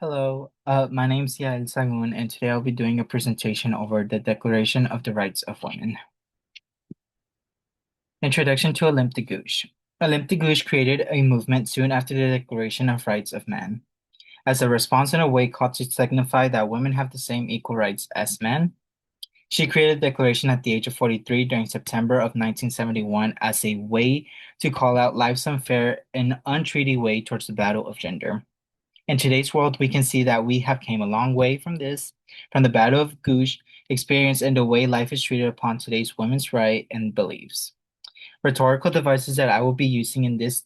Hello, my name's Yael Sangun, and today I'll be doing a presentation over the Declaration of the Rights of Women. Introduction to Olympe de Gouges. Olympe de Gouges created a movement soon after the Declaration of Rights of Man, as a response in a way called to signify that women have the same equal rights as men. She created the declaration at the age of 43 during September of 1971 as a way to call out life's unfair and untreaty way towards the battle of gender. In today's world, we can see that we have came a long way from this, from the Battle of Gouges experience and the way life is treated upon today's women's right and beliefs. Rhetorical devices that I will be using in this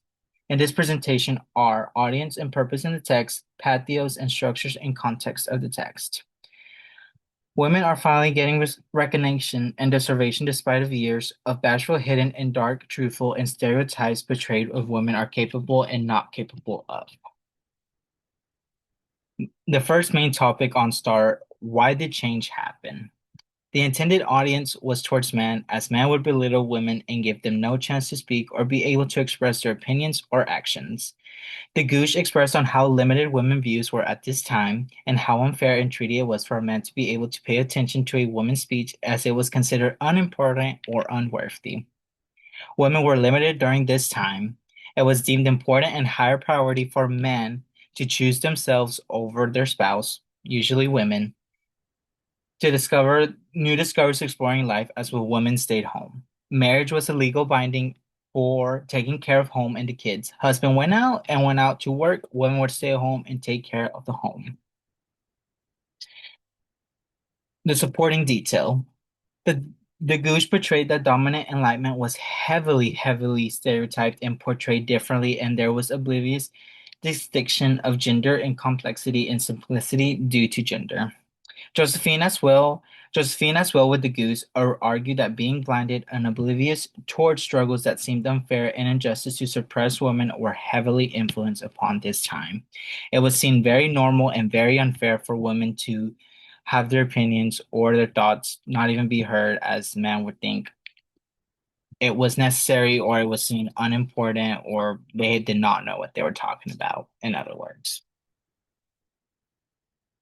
presentation are audience and purpose in the text, pathos and structures and context of the text. Women are finally getting recognition and deservation despite of years of bashful, hidden, and dark, truthful, and stereotypes portrayed of women are capable and not capable of. The first main topic on Star, why did change happen? The intended audience was towards men, as men would belittle women and give them no chance to speak or be able to express their opinions or actions. The Gooch expressed on how limited women views were at this time and how unfair and treaty it was for a man to be able to pay attention to a woman's speech as it was considered unimportant or unworthy. Women were limited during this time. It was deemed important and higher priority for men to choose themselves over their spouse, usually women, to discover new discoveries exploring life as well women stayed home. Marriage was a legal binding for taking care of home and the kids. Husband went out to work, women would stay at home and take care of the home. The supporting detail. The the Goose portrayed that dominant enlightenment was heavily stereotyped and portrayed differently, and there was oblivious distinction of gender and complexity and simplicity due to gender. Josephine as well, Josephine as well with the Goose argued that being blinded and oblivious toward struggles that seemed unfair and injustice to suppress women were heavily influenced upon this time. It was seen very normal and very unfair for women to have their opinions or their thoughts not even be heard, as men would think it was necessary or it was seen unimportant or they did not know what they were talking about, in other words.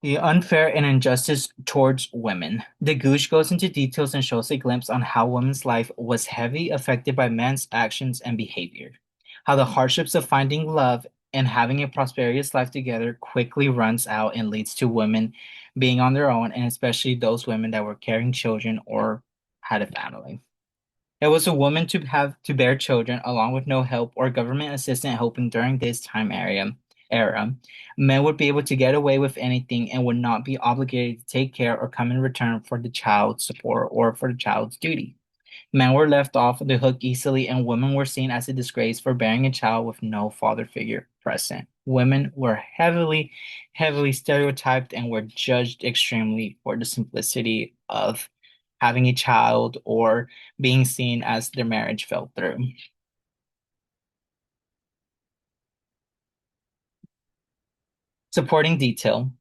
The unfair and injustice towards women. The Gooch goes into details and shows a glimpse on how women's life was heavily affected by men's actions and behavior. How the hardships of finding love and having a prosperous life together quickly runs out and leads to women being on their own, and especially those women that were carrying children or had a family. It was a woman to have to bear children along with no help or government assistance helping during this era. Men would be able to get away with anything and would not be obligated to take care or come in return for the child's support or for the child's duty. Men were left off the hook easily, and women were seen as a disgrace for bearing a child with no father figure present. Women were heavily stereotyped and were judged extremely for the simplicity of having a child or being seen as their marriage fell through. Supporting detail.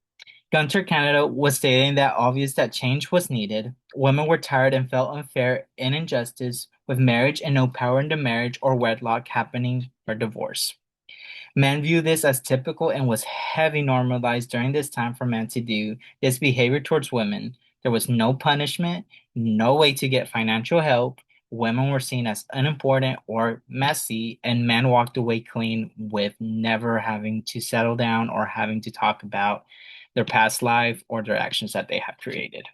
Gunter Canada was stating that obvious that change was needed. Women were tired and felt unfair and injustice with marriage and no power in the marriage or wedlock happening or divorce. Men view this as typical and was heavily normalized during this time for men to do this behavior towards women. There was no punishment, no way to get financial help. Women were seen as unimportant or messy, and men walked away clean with never having to settle down or having to talk about their past life or their actions that they have created.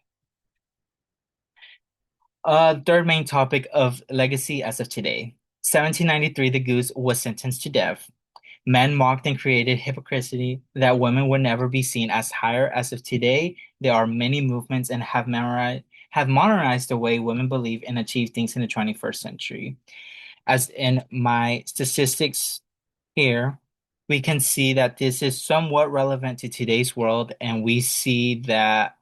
Third main topic of legacy as of today. 1793, the goose was sentenced to death. Men mocked and created hypocrisy that women would never be seen as higher. As of today, there are many movements and have modernized the way women believe and achieve things in the 21st century. As in my statistics here, we can see that this is somewhat relevant to today's world, and we see that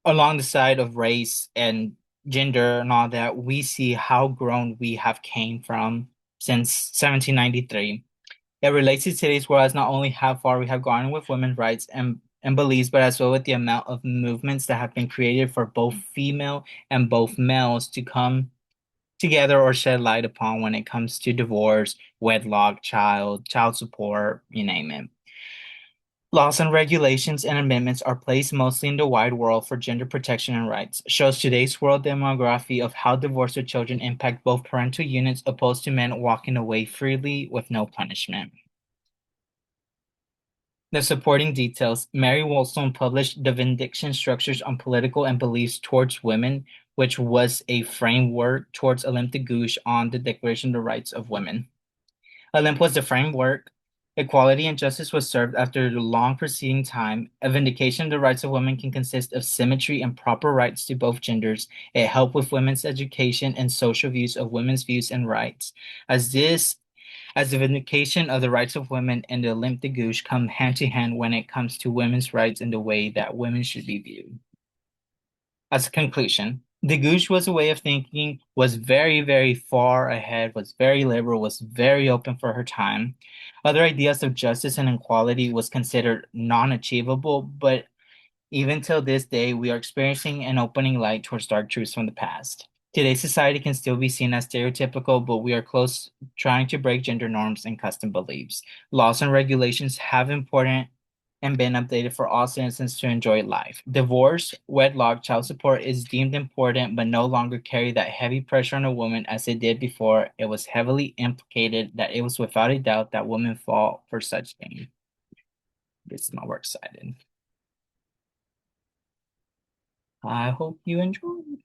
along the side of race and gender and all that, we see how grown we have came from since 1793. It relates to today's world as not only how far we have gone with women's rights and beliefs, but as well with the amount of movements that have been created for both female and both males to come together or shed light upon when it comes to divorce, wedlock, child support, you name it. Laws and regulations and amendments are placed mostly in the wide world for gender protection and rights. Shows today's world demography of how divorce with children impact both parental units opposed to men walking away freely with no punishment. The supporting details. Mary Wollstone published The Vindication Structures on Political and Beliefs Towards Women, which was a framework towards Olympe de Gouges on the Declaration of the Rights of Women. Olymp was the framework. Equality and justice was served after the long preceding time. A vindication of the rights of women can consist of symmetry and proper rights to both genders. It helped with women's education and social views of women's views and rights. As this as the vindication of the rights of women and the Olympe de Gouges come hand to hand when it comes to women's rights and the way that women should be viewed. As a conclusion, de Gouges was a way of thinking, was very, very far ahead, was very liberal, was very open for her time. Other ideas of justice and equality was considered non-achievable, but even till this day, we are experiencing an opening light towards dark truths from the past. Today's society can still be seen as stereotypical, but we are close trying to break gender norms and custom beliefs. Laws and regulations have important and been updated for all citizens to enjoy life. Divorce, wedlock, child support is deemed important, but no longer carry that heavy pressure on a woman as it did before. It was heavily implicated that it was without a doubt that women fall for such things. This is my works cited. I hope you enjoyed.